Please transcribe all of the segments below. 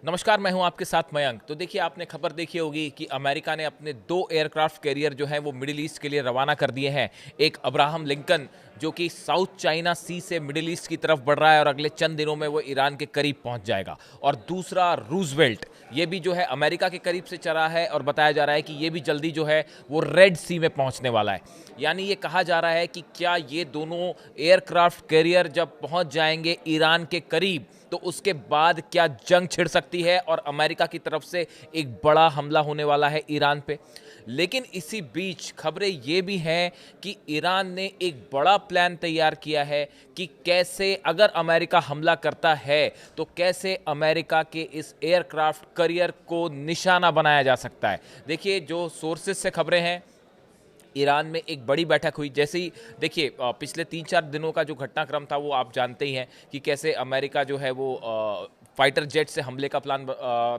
नमस्कार, मैं हूं आपके साथ मयंक। तो देखिए, आपने खबर देखी होगी कि अमेरिका ने अपने 2 एयरक्राफ्ट कैरियर जो हैं वो मिडिल ईस्ट के लिए रवाना कर दिए हैं। एक अब्राहम लिंकन जो कि साउथ चाइना सी से मिडिल ईस्ट की तरफ बढ़ रहा है और अगले चंद दिनों में वो ईरान के करीब पहुंच जाएगा। और दूसरा रूजवेल्ट, ये भी जो है अमेरिका के करीब से चला है और बताया जा रहा है कि ये भी जल्दी जो है वो रेड सी में पहुंचने वाला है। यानी ये कहा जा रहा है कि क्या ये दोनों एयरक्राफ्ट कैरियर जब पहुंच जाएंगे ईरान के करीब तो उसके बाद क्या जंग छिड़ सकती है और अमेरिका की तरफ से एक बड़ा हमला होने वाला है ईरान पे। लेकिन इसी बीच खबरें ये भी हैं कि ईरान ने एक बड़ा प्लान तैयार किया है कि कैसे अगर अमेरिका हमला करता है तो कैसे अमेरिका के इस एयरक्राफ्ट करियर को निशाना बनाया जा सकता है। देखिए, जो सोर्सेज से खबरें हैं, ईरान में एक बड़ी बैठक हुई। जैसे ही देखिए, पिछले 3-4 दिनों का जो घटनाक्रम था वो आप जानते ही हैं कि कैसे अमेरिका जो है वो फाइटर जेट से हमले का प्लान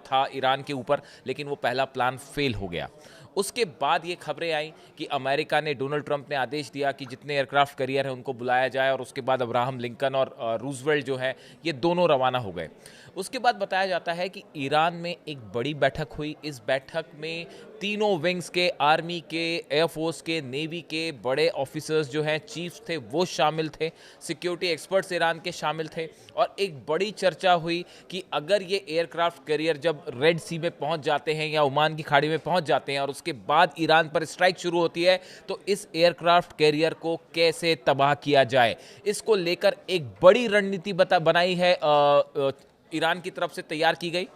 था ईरान के ऊपर, लेकिन वो पहला प्लान फेल हो गया। उसके बाद ये खबरें आई कि अमेरिका ने, डोनाल्ड ट्रंप ने आदेश दिया कि जितने एयरक्राफ्ट कैरियर हैं उनको बुलाया जाए और उसके बाद अब्राहम लिंकन और रूजवेल्ट जो है ये दोनों रवाना हो गए। उसके बाद बताया जाता है कि ईरान में एक बड़ी बैठक हुई। इस बैठक में तीनों विंग्स के, आर्मी के, एयरफोर्स के, नेवी के बड़े ऑफिसर्स जो हैं, चीफ्स थे, वो शामिल थे। सिक्योरिटी एक्सपर्ट्स ईरान के शामिल थे और एक बड़ी चर्चा हुई कि अगर ये एयरक्राफ्ट कैरियर जब रेड सी में पहुंच जाते हैं या ओमान की खाड़ी में पहुंच जाते हैं और उसके बाद ईरान पर स्ट्राइक शुरू होती है तो इस एयरक्राफ्ट कैरियर को कैसे तबाह किया जाए। इसको लेकर एक बड़ी रणनीति बनाई है, ईरान की तरफ से तैयार की गई।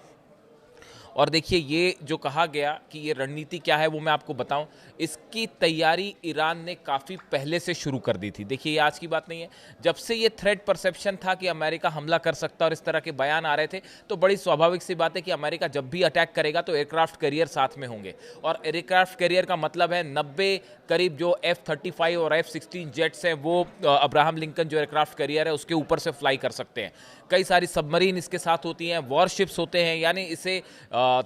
और देखिए, ये जो कहा गया कि ये रणनीति क्या है वो मैं आपको बताऊं। इसकी तैयारी ईरान ने काफ़ी पहले से शुरू कर दी थी। देखिए, ये आज की बात नहीं है। जब से ये थ्रेट परसेप्शन था कि अमेरिका हमला कर सकता है और इस तरह के बयान आ रहे थे, तो बड़ी स्वाभाविक सी बात है कि अमेरिका जब भी अटैक करेगा तो एयरक्राफ्ट कैरियर साथ में होंगे। और एयरक्राफ्ट कैरियर का मतलब है 90 करीब जो F-35 और F-16 जेट्स हैं वो अब्राहम लिंकन जो एयरक्राफ्ट कैरियर है उसके ऊपर से फ्लाई कर सकते हैं। कई सारी सबमरीन इसके साथ होती हैं, वॉरशिप्स होते हैं, यानी इसे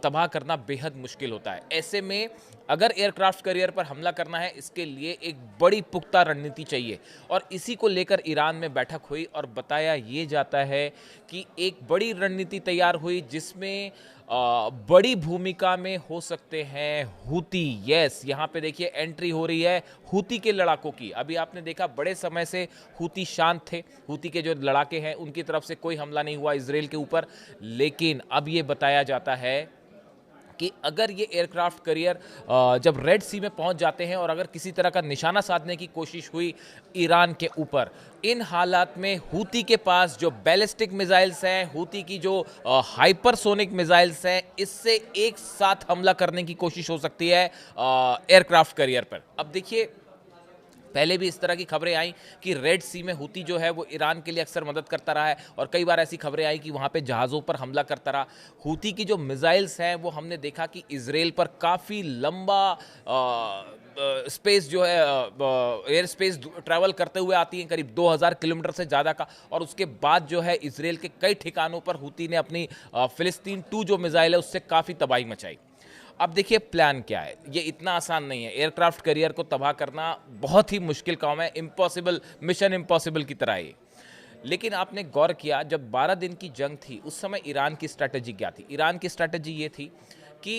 तबाह करना बेहद मुश्किल होता है। ऐसे में अगर एयरक्राफ्ट कैरियर पर हमला करना है, इसके लिए एक बड़ी पुख्ता रणनीति चाहिए। और इसी को लेकर ईरान में बैठक हुई और बताया ये जाता है कि एक बड़ी रणनीति तैयार हुई जिसमें बड़ी भूमिका में हो सकते हैं हूती। यस, यहाँ पे देखिए एंट्री हो रही है हूती के लड़ाकों की। अभी आपने देखा, बड़े समय से हूती शांत थे। हूती के जो लड़ाके हैं उनकी तरफ से कोई हमला नहीं हुआ इजराइल के ऊपर। लेकिन अब ये बताया जाता है कि अगर ये एयरक्राफ्ट कैरियर जब रेड सी में पहुंच जाते हैं और अगर किसी तरह का निशाना साधने की कोशिश हुई ईरान के ऊपर, इन हालात में हूती के पास जो बैलिस्टिक मिसाइल्स हैं, हूती की जो हाइपरसोनिक मिसाइल्स हैं, इससे एक साथ हमला करने की कोशिश हो सकती है एयरक्राफ्ट कैरियर पर। अब देखिए, पहले भी इस तरह की खबरें आई कि रेड सी में हूती जो है वो ईरान के लिए अक्सर मदद करता रहा है और कई बार ऐसी खबरें आई कि वहाँ पे जहाज़ों पर हमला करता रहा। हूती की जो मिसाइल्स हैं वो हमने देखा कि इजराइल पर काफ़ी लंबा स्पेस जो है, एयर स्पेस ट्रैवल करते हुए आती हैं, करीब 2000 किलोमीटर से ज़्यादा का। और उसके बाद जो है इजराइल के कई ठिकानों पर हूती ने अपनी फिलिस्तीन 2 जो मिसाइल है उससे काफ़ी तबाही मचाई। अब देखिए, प्लान क्या है। ये इतना आसान नहीं है। एयरक्राफ्ट कैरियर को तबाह करना बहुत ही मुश्किल काम है, इम्पॉसिबल, मिशन इम्पॉसिबल की तरह है। लेकिन आपने गौर किया, जब 12 दिन की जंग थी उस समय ईरान की स्ट्रैटेजी क्या थी? ईरान की स्ट्रैटेजी ये थी कि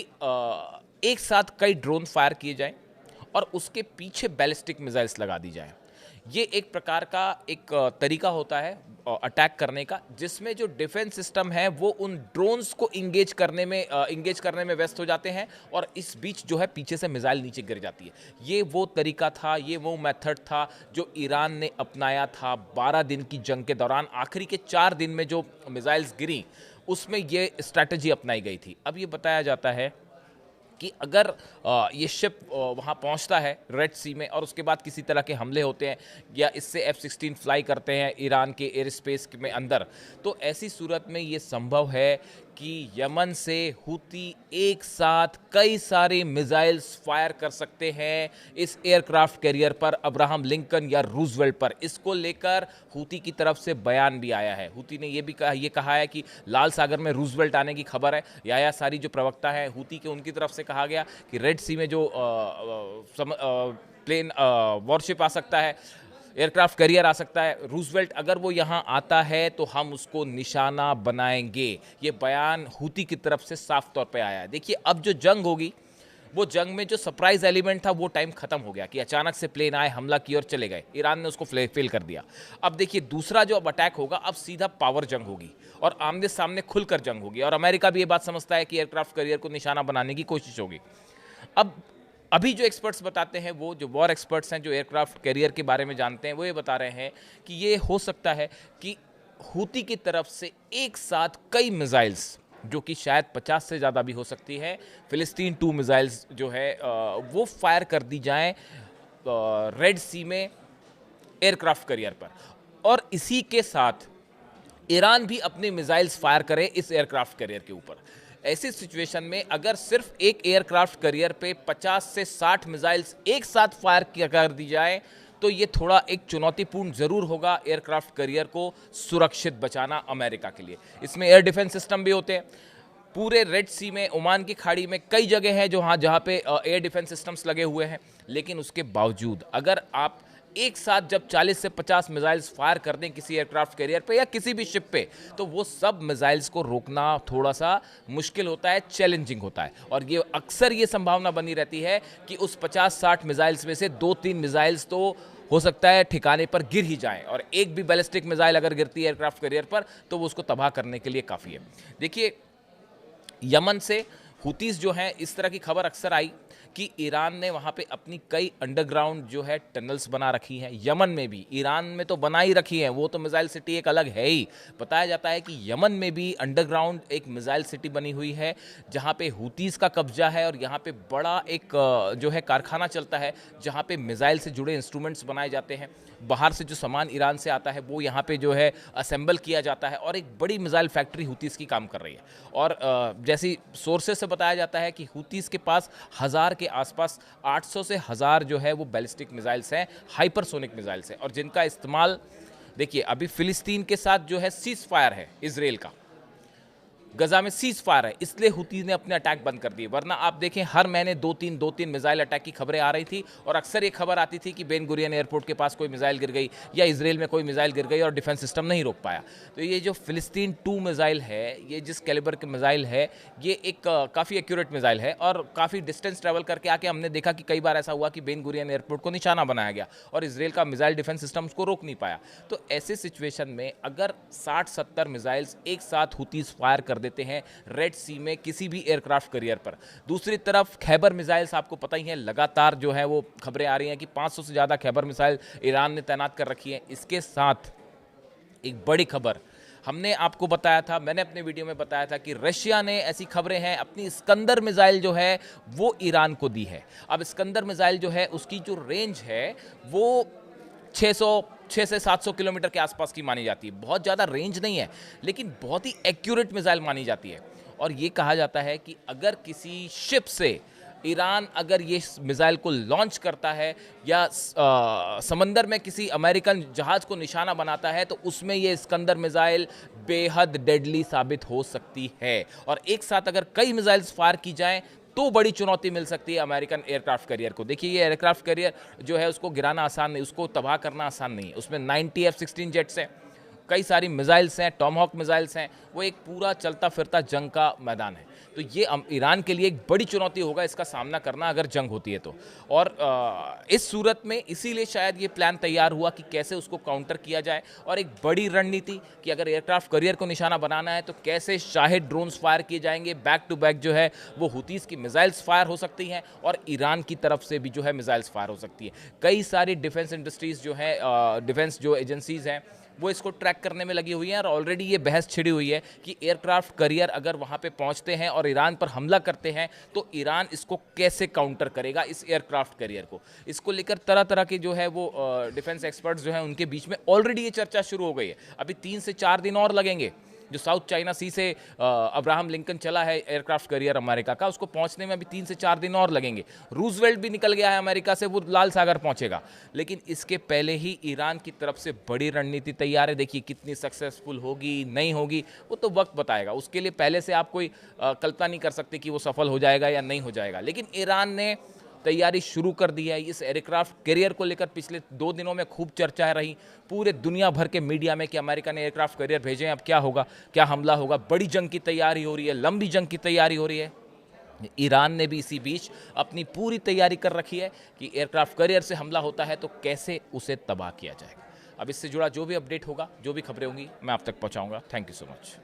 एक साथ कई ड्रोन फायर किए जाएं और उसके पीछे बैलिस्टिक मिसाइल्स लगा दी जाएं। ये एक प्रकार का एक तरीका होता है अटैक करने का, जिसमें जो डिफेंस सिस्टम है वो उन ड्रोन्स को इंगेज करने में व्यस्त हो जाते हैं और इस बीच जो है पीछे से मिसाइल नीचे गिर जाती है। ये वो तरीका था, ये वो मेथड था जो ईरान ने अपनाया था 12 दिन की जंग के दौरान। आखिरी के 4 दिन में जो मिसाइल्स गिरी उसमें ये स्ट्रैटेजी अपनाई गई थी। अब ये बताया जाता है कि अगर ये शिप वहाँ पहुँचता है रेड सी में और उसके बाद किसी तरह के हमले होते हैं या इससे F-16 फ्लाई करते हैं ईरान के एयर स्पेस में अंदर, तो ऐसी सूरत में ये संभव है कि यमन से हूती एक साथ कई सारे मिसाइल्स फायर कर सकते हैं इस एयरक्राफ्ट कैरियर पर, अब्राहम लिंकन या रूजवेल्ट पर। इसको लेकर हूती की तरफ से बयान भी आया है। हूती ने ये कहा है कि लाल सागर में रूजवेल्ट आने की खबर है। याया सारी जो प्रवक्ता है हूती के, उनकी तरफ से कहा गया कि रेड सी में जो प्लेन वॉरशिप आ सकता है, एयरक्राफ्ट कैरियर आ सकता है। रूजवेल्ट अगर वो यहाँ आता है तो हम उसको निशाना बनाएंगे, ये बयान हूती की तरफ से साफ तौर पे आया है। देखिए अब जो जंग होगी, वो जंग में जो सरप्राइज एलिमेंट था वो टाइम खत्म हो गया कि अचानक से प्लेन आए, हमला किए और चले गए। ईरान ने उसको फेल कर दिया। अब देखिए दूसरा जो अब अटैक होगा, अब सीधा पावर जंग होगी और आमने सामने खुलकर जंग होगी। और अमेरिका भी ये बात समझता है कि एयरक्राफ्ट कैरियर को निशाना बनाने की कोशिश होगी। अब अभी जो एक्सपर्ट्स बताते हैं, वो जो वॉर एक्सपर्ट्स हैं जो एयरक्राफ्ट कैरियर के बारे में जानते हैं, वो ये बता रहे हैं कि ये हो सकता है कि हूती की तरफ से एक साथ कई मिसाइल्स, जो कि शायद 50 से ज़्यादा भी हो सकती है, फिलिस्तीन 2 मिसाइल्स जो है वो फायर कर दी जाएं रेड सी में एयरक्राफ्ट कैरियर पर। और इसी के साथ ईरान भी अपने मिसाइल्स फायर करे इस एयरक्राफ्ट कैरियर के ऊपर। ऐसी सिचुएशन में अगर सिर्फ एक एयरक्राफ्ट कैरियर पे 50 से 60 मिसाइल्स एक साथ फायर कर दी जाए तो ये थोड़ा एक चुनौतीपूर्ण जरूर होगा एयरक्राफ्ट कैरियर को सुरक्षित बचाना अमेरिका के लिए। इसमें एयर डिफेंस सिस्टम भी होते हैं। पूरे रेड सी में, ओमान की खाड़ी में कई जगह हैं जहाँ पे एयर डिफेंस सिस्टम्स लगे हुए हैं। लेकिन उसके बावजूद अगर आप एक साथ जब 40 से 50 मिसाइल्स फायर कर दें किसी एयरक्राफ्ट कैरियर पे या किसी भी शिप पे, तो वो सब मिसाइल्स को रोकना थोड़ा सा मुश्किल होता है, चैलेंजिंग होता है। और ये अक्सर ये संभावना बनी रहती है कि उस 50-60 मिसाइल्स में से 2-3 मिसाइल्स तो हो सकता है ठिकाने पर गिर ही जाएं, और एक भी बैलिस्टिक मिसाइल अगर गिरती है एयरक्राफ्ट कैरियर पर तो वो उसको तबाह करने के लिए काफ़ी है। देखिए यमन से हुतीस जो हैं, इस तरह की खबर अक्सर आई कि ईरान ने वहाँ पे अपनी कई अंडरग्राउंड जो है टनल्स बना रखी हैं। यमन में भी, ईरान में तो बना ही रखी हैं, वो तो मिसाइल सिटी एक अलग है ही। बताया जाता है कि यमन में भी अंडरग्राउंड एक मिसाइल सिटी बनी हुई है जहाँ पे हुतीस का कब्जा है, और यहाँ पे बड़ा एक जो है कारखाना चलता है जहाँ पे मिसाइल से जुड़े इंस्ट्रूमेंट्स बनाए जाते हैं। बाहर से जो सामान ईरान से आता है वो यहाँ पे जो है असेंबल किया जाता है, और एक बड़ी मिसाइल फैक्ट्री हुतीस की काम कर रही है। और जैसी सोर्सेस से बताया जाता है कि हुतीस के पास 1000 के आसपास 800 से 1000 जो है वो बैलिस्टिक मिसाइल्स हैं, हाइपरसोनिक मिसाइल्स हैं, और जिनका इस्तेमाल देखिए अभी फिलिस्तीन के साथ जो है सीज फायर है इजराइल का, गजा में सीज फायर है, इसलिए हुती ने अपने अटैक बंद कर दिए। वरना आप देखें हर महीने 2-3 मिसाइल अटैक की खबरें आ रही थी, और अक्सर ये खबर आती थी कि बेन गुरियन एयरपोर्ट के पास कोई मिसाइल गिर गई या इसराइल में कोई मिसाइल गिर गई और डिफेंस सिस्टम नहीं रोक पाया। तो ये जो फिलिस्तीन 2 मिसाइल है, ये जिस कैलिबर के मिसाइल है, ये एक काफ़ी एक्यूरेट मिसाइल है, और काफ़ी डिस्टेंस ट्रैवल करके आके हमने देखा कि कई बार ऐसा हुआ कि बेन गुरियन एयरपोर्ट को निशाना बनाया गया और इसराइल का मिसाइल डिफेंस सिस्टम उसको रोक नहीं पाया। तो ऐसे सिचुएशन में अगर 60-70 मिसाइल्स एक साथ हुतीस फायर कर देते हैं रेड सी में किसी भी एयरक्राफ्ट कैरियर पर, दूसरी तरफ खैबर मिसाइल्स आपको पता ही है, लगातार जो है वो खबरें आ रही हैं कि 500 से ज़्यादा खैबर मिसाइल ईरान ने तैनात कर रखी है। इसके साथ एक बड़ी खबर हमने आपको बताया था, मैंने अपने वीडियो में बताया था कि रशिया ने, ऐसी खबरें हैं, अपनी इस्कंदर मिसाइल जो है वो ईरान को दी है। अब इस्कंदर मिसाइल जो है उसकी जो रेंज है वो 6 से 700 किलोमीटर के आसपास की मानी जाती है। बहुत ज़्यादा रेंज नहीं है, लेकिन बहुत ही एक्यूरेट मिसाइल मानी जाती है। और ये कहा जाता है कि अगर किसी शिप से ईरान अगर ये मिसाइल को लॉन्च करता है या समंदर में किसी अमेरिकन जहाज को निशाना बनाता है, तो उसमें ये इस्कंदर मिसाइल बेहद डेडली साबित हो सकती है। और एक साथ अगर कई मिसाइल्स फायर की जाएं तो बड़ी चुनौती मिल सकती है अमेरिकन एयरक्राफ्ट कैरियर को। देखिए ये एयरक्राफ्ट कैरियर जो है उसको गिराना आसान नहीं, उसको तबाह करना आसान नहीं है। उसमें 90 F-16 जेट्स हैं, कई सारी मिसाइल्स हैं, टॉमहॉक मिसाइल्स हैं, वो एक पूरा चलता फिरता जंग का मैदान है। तो ये ईरान के लिए एक बड़ी चुनौती होगा इसका सामना करना अगर जंग होती है तो। और इस सूरत में इसीलिए शायद ये प्लान तैयार हुआ कि कैसे उसको काउंटर किया जाए, और एक बड़ी रणनीति कि अगर एयरक्राफ्ट कैरियर को निशाना बनाना है तो कैसे शाहिद ड्रोन्स फायर किए जाएंगे, बैक टू बैक जो है वो हुतीस की मिसाइल्स फायर हो सकती हैं, और ईरान की तरफ से भी जो है मिसाइल्स फायर हो सकती है। कई सारी डिफेंस इंडस्ट्रीज़ जो है, डिफेंस जो एजेंसीज़ हैं, वो इसको ट्रैक करने में लगी हुई हैं, और ऑलरेडी ये बहस छिड़ी हुई है कि एयरक्राफ्ट कैरियर अगर वहाँ पे पहुँचते हैं और ईरान पर हमला करते हैं तो ईरान इसको कैसे काउंटर करेगा, इस एयरक्राफ्ट कैरियर को। इसको लेकर तरह तरह के जो है वो डिफेंस एक्सपर्ट्स जो हैं उनके बीच में ऑलरेडी ये चर्चा शुरू हो गई है। अभी 3 से 4 दिन और लगेंगे। जो साउथ चाइना सी से अब्राहम लिंकन चला है एयरक्राफ्ट कैरियर अमेरिका का, उसको पहुंचने में अभी 3 से 4 दिन और लगेंगे। रूजवेल्ट भी निकल गया है अमेरिका से, वो लाल सागर पहुंचेगा। लेकिन इसके पहले ही ईरान की तरफ से बड़ी रणनीति तैयार है। देखिए कितनी सक्सेसफुल होगी नहीं होगी वो तो वक्त बताएगा, उसके लिए पहले से आप कोई कल्पना नहीं कर सकते कि वो सफल हो जाएगा या नहीं हो जाएगा। लेकिन ईरान ने तैयारी शुरू कर दी है। इस एयरक्राफ्ट कैरियर को लेकर पिछले 2 दिनों में खूब चर्चाएं रही पूरे दुनिया भर के मीडिया में कि अमेरिका ने एयरक्राफ्ट कैरियर भेजे हैं, अब क्या होगा, क्या हमला होगा। बड़ी जंग की तैयारी हो रही है, लंबी जंग की तैयारी हो रही है। ईरान ने भी इसी बीच अपनी पूरी तैयारी कर रखी है कि एयरक्राफ्ट कैरियर से हमला होता है तो कैसे उसे तबाह किया जाएगा। अब इससे जुड़ा जो भी अपडेट होगा, जो भी खबरें होंगी, मैं आप तक पहुंचाऊंगा। Thank you so much.